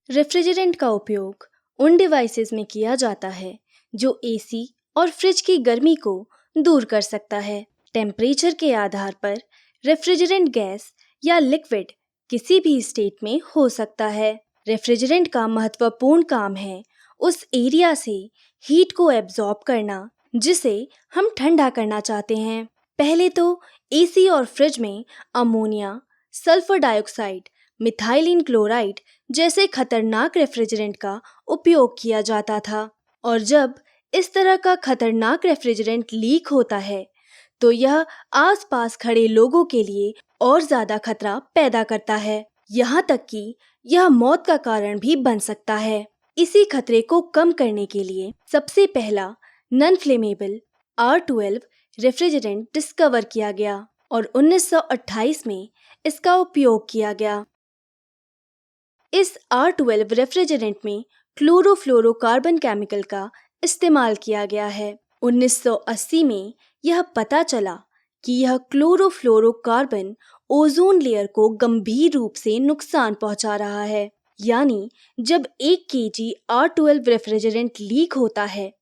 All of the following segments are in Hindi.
रेफ्रिजरेंट का उपयोग उन डिवाइसेस में किया जाता है जो एसी और फ्रिज की गर्मी को दूर कर सकता है। टेम्परेचर के आधार पर रेफ्रिजरेंट गैस या लिक्विड किसी भी स्टेट में हो सकता है। रेफ्रिजरेंट का महत्वपूर्ण काम है उस एरिया से हीट को एब्जॉर्ब करना जिसे हम ठंडा करना चाहते हैं। पहले तो एसी और फ्रिज में ammonia, sulphur dioxide, methylene chloride जैसे खतरनाक रेफ्रिजरेंट का उपयोग किया जाता था, और जब इस तरह का खतरनाक रेफ्रिजरेंट लीक होता है तो यह आसपास खड़े लोगों के लिए और ज्यादा खतरा पैदा करता है, यहाँ तक कि यह मौत का कारण भी बन सकता है। इसी खतरे को कम करने के लिए सबसे पहला non flammable R12 refrigerant discover किया गया और 1928 में इसका उपयोग किया गया। इस R12 रेफ्रिजरेंट में क्लोरोफ्लोरोकार्बन केमिकल का इस्तेमाल किया गया है। 1980 में यह पता चला कि यह क्लोरोफ्लोरोकार्बन ओजोन लेयर को गंभीर रूप से नुकसान पहुंचा रहा है। यानी जब 1 kg R12 रेफ्रिजरेंट लीक होता है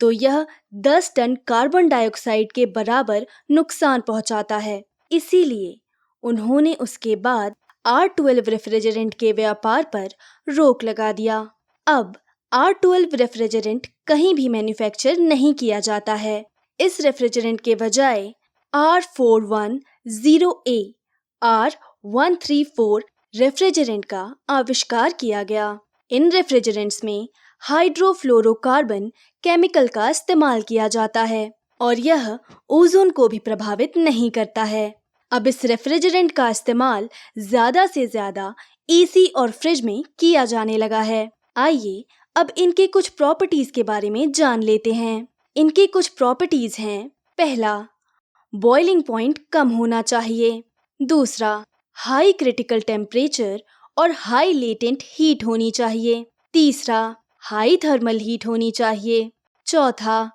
तो यह 10 टन कार्बन डाइऑक्साइड के बराबर नुकसान पहुंचाता है। इसीलिए उन्होंने उसके बाद R12 रेफ्रिजरेंट के व्यापार पर रोक लगा दिया। अब R12 रेफ्रिजरेंट कहीं भी मैन्युफैक्चर नहीं किया जाता है। इस रेफ्रिजरेंट के बजाय R410A, R134 रेफ्रिजरेंट का आविष्कार किया गया। इन रेफ्रिजरेंट्स में हाइड्रोफ्लोरोकार्बन केमिकल का इस्तेमाल किया जाता है और यह ओजोन को भी प्रभावित नहीं करता है। अब इस रेफ्रिजरेंट का इस्तेमाल ज्यादा से ज्यादा एसी और फ्रिज में किया जाने लगा है। आइए अब इनके कुछ प्रॉपर्टीज के बारे में जान लेते हैं। इनकी कुछ प्रॉपर्टीज हैं। पहला, बॉइलिंग पॉइंट कम होना चाहिए। दूसरा, हाई क्रिटिकल टेम्परेचर और हाई लेटेंट हीट होनी चाहिए। तीसरा, हाई थर्मल हीट होनी चाहिए। चौथा,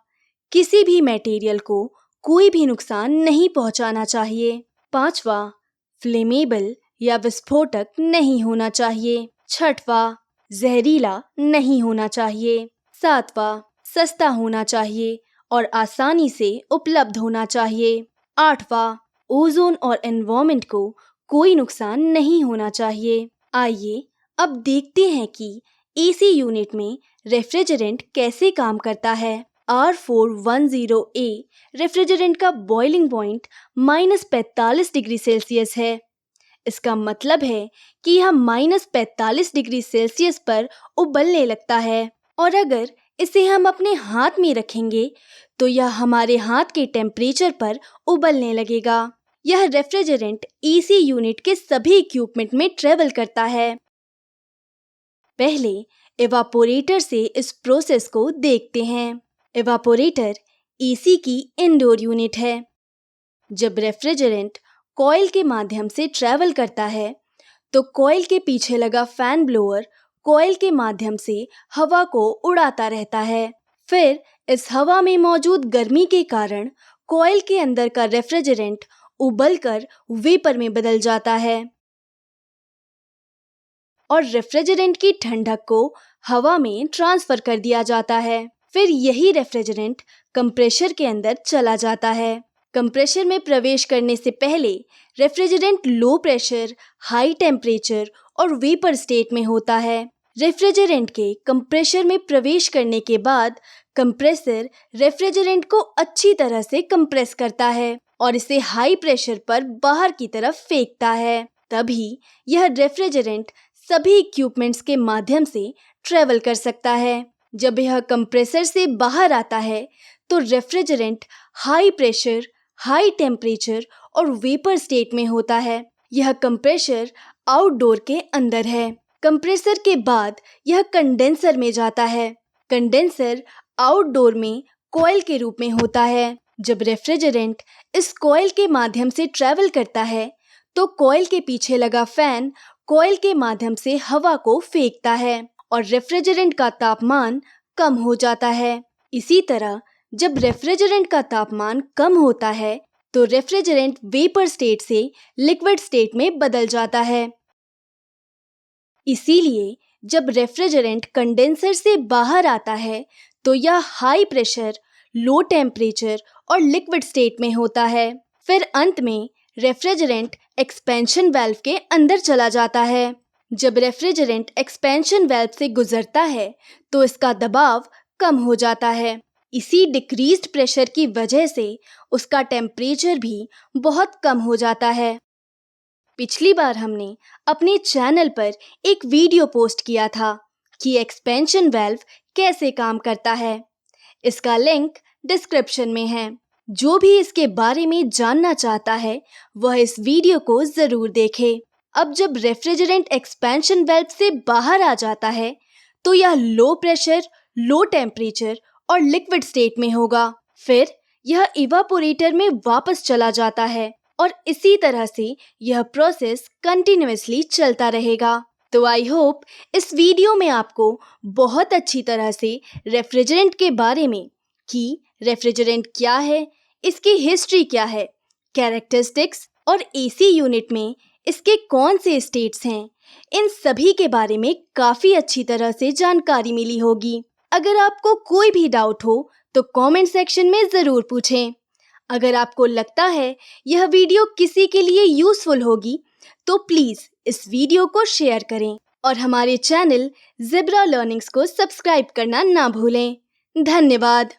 किसी भी मटेरियल को कोई भी नुकसान नहीं पहुंचाना चाहिए। पांचवा, फ्लेमेबल या विस्फोटक नहीं होना चाहिए। छठवा, जहरीला नहीं होना चाहिए। सातवां, सस्ता होना चाहिए और आसानी से उपलब्ध होना चाहिए। आठवां, ओजोन और एनवायरनमेंट को कोई नुकसान नहीं होना चाहिए। आइए अब देखते हैं कि एसी यूनिट में रेफ्रिजरेंट कैसे काम करता है। R410A रेफ्रिजरेंट का बॉइलिंग पॉइंट -45 डिग्री सेल्सियस है। इसका मतलब है कि यह -45 डिग्री सेल्सियस पर उबलने लगता है, और अगर इसे हम अपने हाथ में रखेंगे तो यह हमारे हाथ के टेम्परेचर पर उबलने लगेगा। यह रेफ्रिजरेंट एसी यूनिट के सभी इक्विपमेंट में ट्रेवल करता है। पहले इवापोरेटर से इस प्रोसेस को देखते हैं। इवापोरेटर एसी की इंडोर यूनिट है। जब रेफ्रिजरेंट कॉइल के माध्यम से ट्रैवल करता है तो कॉइल के पीछे लगा फैन ब्लोअर कॉइल के माध्यम से हवा को उड़ाता रहता है। फिर इस हवा में मौजूद गर्मी के कारण कॉइल के अंदर का रेफ्रिजरेंट उबलकर वेपर में बदल जाता है और रेफ्रिजरेंट की ठंडक को हवा में ट्रांसफर कर दिया जाता है। फिर यही रेफ्रिजरेंट कंप्रेसर के अंदर चला जाता है। कंप्रेसर में प्रवेश करने से पहले refrigerant low pressure, high temperature और वेपर स्टेट में होता है। रेफ्रिजरेंट के कंप्रेसर में प्रवेश करने के बाद कंप्रेसर रेफ्रिजरेंट को अच्छी तरह से कंप्रेस करता है और इसे हाई प्रेशर पर बाहर की तरफ फेंकता है। तभी यह रेफ्रिजरेंट सभी इक्विपमेंट्स के माध्यम से ट्रेवल कर सकता है। जब यह कंप्रेसर से बाहर आता है तो refrigerant high pressure, high temperature और वेपर स्टेट में होता है। यह कंप्रेसर आउटडोर के अंदर है। कंप्रेसर के बाद यह कंडेंसर में जाता है। कंडेंसर आउटडोर में कॉइल के रूप में होता है। जब रेफ्रिजरेंट इस कॉइल के माध्यम से ट्रेवल करता है तो कॉइल के पीछे लगा फैन कॉइल के माध्यम से हवा को फेंकता है और रेफ्रिजरेंट का तापमान कम हो जाता है। इसी तरह जब रेफ्रिजरेंट का तापमान कम होता है तो रेफ्रिजरेंट वेपर स्टेट से लिक्विड स्टेट में बदल जाता है। इसीलिए जब रेफ्रिजरेंट कंडेंसर से बाहर आता है तो यह हाई प्रेशर, लो टेम्परेचर और लिक्विड स्टेट में होता है। फिर अंत में रेफ्रिजरेंट एक्सपेंशन वाल्व के अंदर चला जाता है। जब रेफ्रिजरेंट एक्सपेंशन वाल्व से गुजरता है तो इसका दबाव कम हो जाता है। इसी डिक्रीज्ड प्रेशर की वजह से उसका टेम्परेचर भी बहुत कम हो जाता है। पिछली बार हमने अपने चैनल पर एक वीडियो पोस्ट किया था कि एक्सपेंशन वाल्व कैसे काम करता है। इसका लिंक डिस्क्रिप्शन में है। जो भी इसके बारे में जानना चाहता है वह इस वीडियो को ज़रूर देखे। अब जब रेफ्रिजरेंट एक्सपेंशन वाल्व से बाहर आ जाता है तो यह लो प्रेशर, लो टेम्परेचर और लिक्विड स्टेट में होगा। फिर यह इवापोरेटर में वापस चला जाता है और इसी तरह से यह प्रोसेस कंटिन्यूअसली चलता रहेगा। तो आई होप इस वीडियो में आपको बहुत अच्छी तरह से रेफ्रिजरेंट के बारे में कि रेफ्रिजरेंट क्या है, इसकी हिस्ट्री क्या है, कैरेक्टरिस्टिक्स और एसी यूनिट में इसके कौन से स्टेट्स हैं, इन सभी के बारे में काफ़ी अच्छी तरह से जानकारी मिली होगी। अगर आपको कोई भी डाउट हो तो कमेंट सेक्शन में ज़रूर पूछें। अगर आपको लगता है यह वीडियो किसी के लिए यूज़फुल होगी तो प्लीज़ इस वीडियो को शेयर करें और हमारे चैनल ज़ेब्रा लर्निंग्स को सब्सक्राइब करना ना भूलें। धन्यवाद।